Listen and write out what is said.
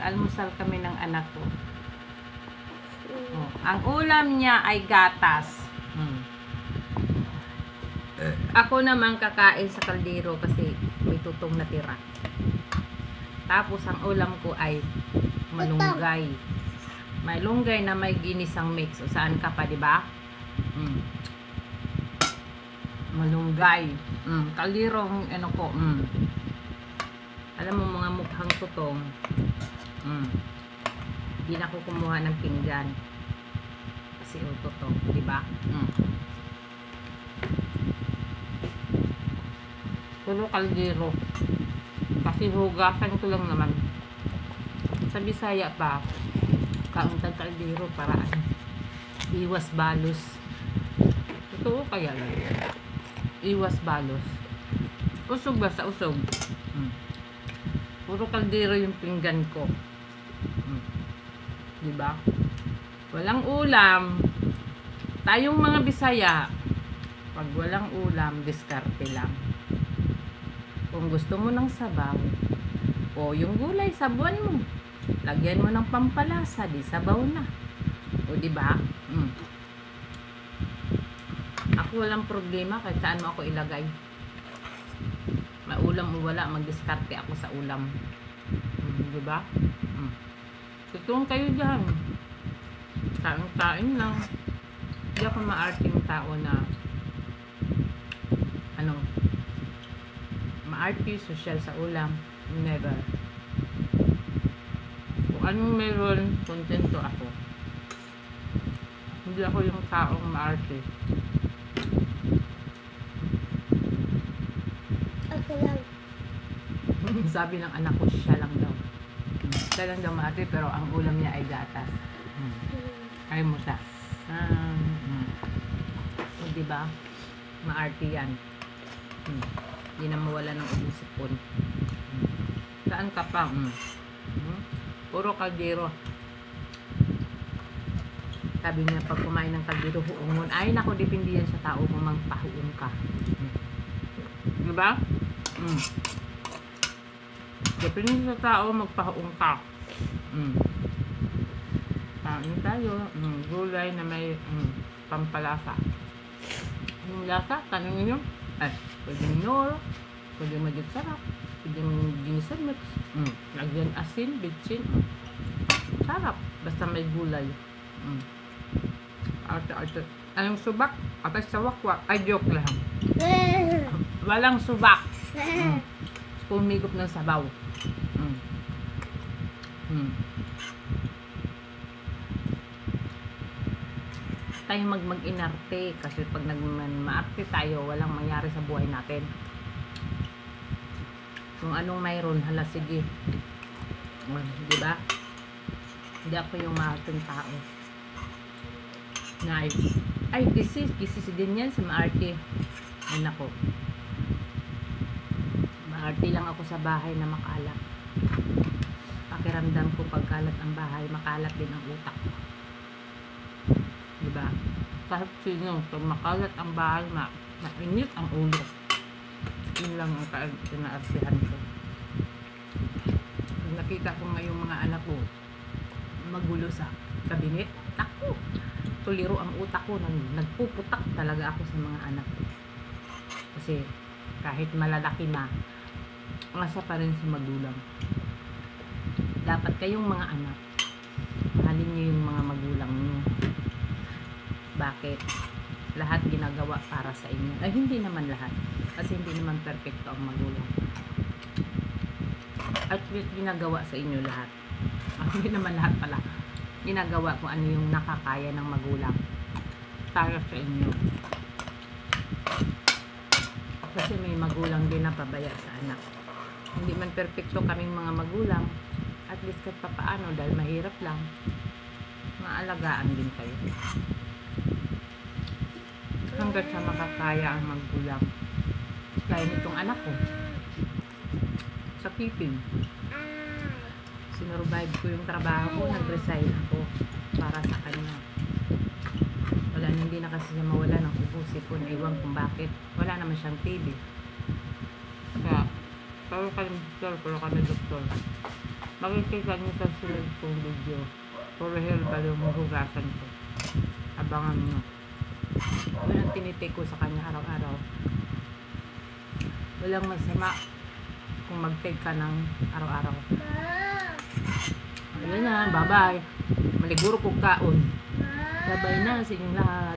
Nag-almusal kami ng anak ko. Oh, ang ulam niya ay gatas. Ako naman kakain sa kaldero kasi may tutong natira. Tapos ang ulam ko ay malunggay. Malunggay na may ginisang mix. O saan ka pa, di ba? Malunggay. Kaldero ang ano ko. Alam mo mga mukhang tutong. Hindi na ako kumuha ng pinggan. Kasi tutong, di ba? Puro kaldero. Kasi hugasan ko lang naman. Sa Bisaya pa, kauntang kaldero para iwas balos. Totoo kaya lang. Iwas balos. Usog ba sa usog? Puro kaldero yung pinggan ko. Diba? Walang ulam. Tayong mga Bisaya, pag walang ulam, diskarte lang. Kung gusto mo ng sabaw, o yung gulay, sabuan mo. Lagyan mo ng pampalasa, di sabaw na. O diba? Ako walang problema kahit saan mo ako ilagay. Ulam o wala, magdiskarte ako sa ulam. Diba? Tutulong kayo dyan. Kain lang. Hindi ako maarting tao na maarte social sa ulam. Never. Kung anong meron, kontento ako. Hindi ako yung taong maarte. Sabi ng anak ko, siya lang daw. Siya lang daw maarte, pero ang ulam niya ay gatas. Ay mo siya. O diba? Maarte yan. Hindi na mawala ng ubusipon. Saan ka pa? Puro kaldero. Sabi niya, pag kumain ng kaldero, huungon. Ay, naku, depende yan sa tao kung magpahuong ka. Diba? Depende sa tao, magpahuong ka. Kain tayo. Gulay na may pampalasa. Yung lasa, tanongin nyo. Pwedeng nor, pwedeng magiging sarap, pwedeng ginisan mix. Lagyan asin, bitchin. Sarap. Basta may gulay. Arte. Anong subak? Atay sa wakwak. Ay, joke lang. Walang subak. Pumigop ng sabaw. Tayo mag-inarte kasi pag maarte tayo, walang mangyari sa buhay natin. Kung anong mayroon, hala sige. Diba? Hindi ako yung maarteng tao. Ay, kisi din yan sa maarte. Ay nako. Maarte lang ako sa bahay na makalat. Pakiramdam ko pagkalat ang bahay, makalat din ang utak ko. Diba? Kahit sino, pag makalat ang bahay, mainit ang ulo. Yun lang ang kinaartihan ko. Pag nakita ko ngayong mga anak ko magulo sa kabinet, ako, tuliro ang utak ko, nagpuputak talaga ako sa mga anak ko. Kasi kahit malalaki na, asa pa rin sa magulang. Dapat kayong mga anak, mahalin nyo yung mga magulang nyo. Bakit? Lahat ginagawa para sa inyo. Ay, hindi naman lahat. Kasi hindi naman perfecto ang magulang. At least ginagawa sa inyo lahat. Hindi naman lahat pala. Ginagawa kung ano yung nakakaya ng magulang para sa inyo. Kasi may magulang din na pabaya sa anak. Hindi man perfecto kaming mga magulang. At least kahit papaano, dahil mahirap lang, maalagaan din kayo. Hanggat sa makakaya ang magulang. Kaya nitong anak ko, sa keeping, sinurvive ko yung trabaho ko, nag-resign ako para sa kanya. Hindi na kasi siya mawala ng ubusipon. Iwan kung bakit. Wala naman siyang TV. Kaya, Pero kami doktor, pero kami doktor. Makikita niyo sa sunod kong video. Puro herbal yung hugasan ko. Abangan nyo. Yun ang tinitake ko sa kanya araw-araw. Walang masama kung mag-take ka ng araw-araw. Ayun na, bye-bye. Maliguro kong kaon. Bye-bye na sa inyong lahat.